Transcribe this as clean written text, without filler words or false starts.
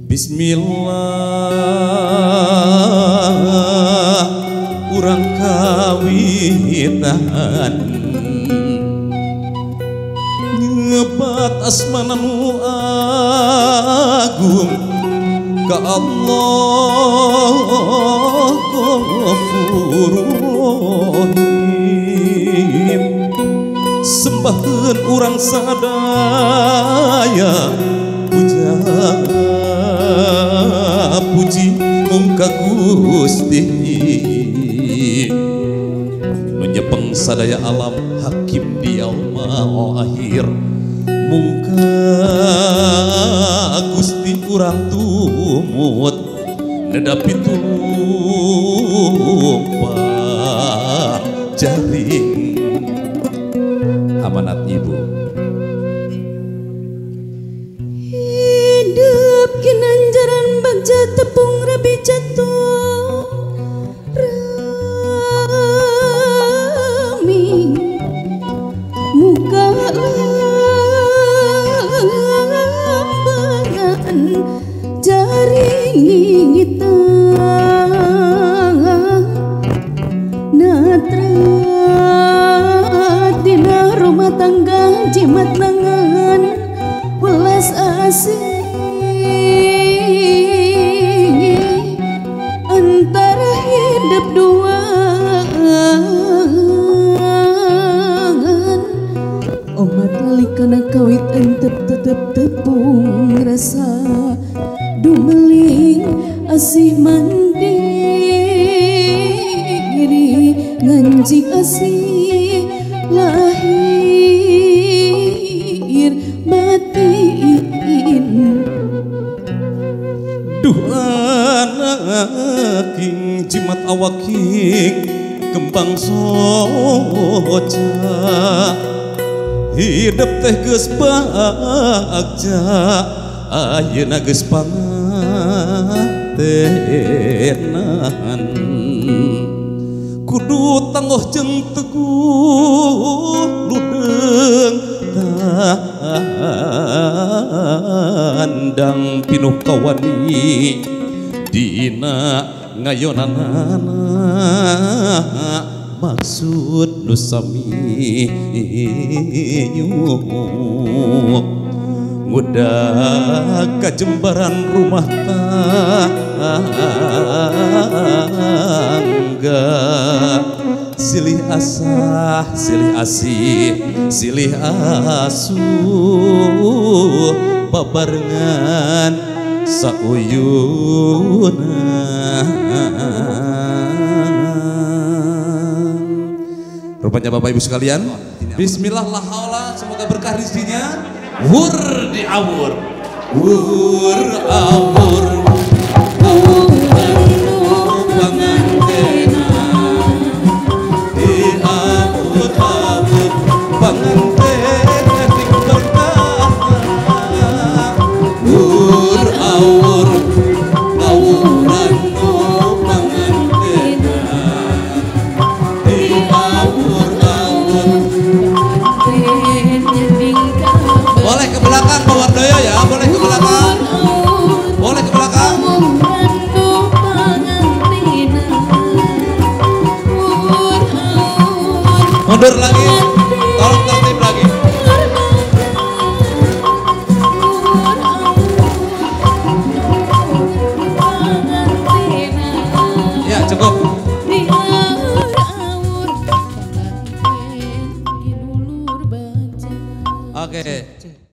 Bismillah urang kawitan nyebat asmana nu agung ka Allah Ghafururrahim sembaheun urang sadaya puji mung ka Gusti nu nyepeng sadaya alam hakim di al-mahir mung ka Gusti urang tumut nedapi tumpah jaring amanat ibu hidup kinanjaran bagja tepung rabi jatuh rami muka lambaran jaring hitam natra dina rumah tangga jimat nangan welas asih antara hidup duaan omat likana kawit entep tetep tepung rasa dumeling asih mandiri nganjing asih lahir batin duh anak king jimat awak king kembang soca hidup teh geus bagja ayeuna geus pangantenan kudu tangguh jeung teguh ludeng tandang pinuh kawani dina ngayonanana maksud nu sami ngudag kajembaran rumah tangga silih asah silih asih silih asuh babarengan sauyuna rupanya Bapak Ibu sekalian bismillah la haula semoga berkah rezekinya wur diawur wur awur boleh ke belakang Pak Wardoyo ya, boleh ke belakang, boleh ke belakang. Mundur lagi, tolong tertib lagi. Ya cukup. Oke.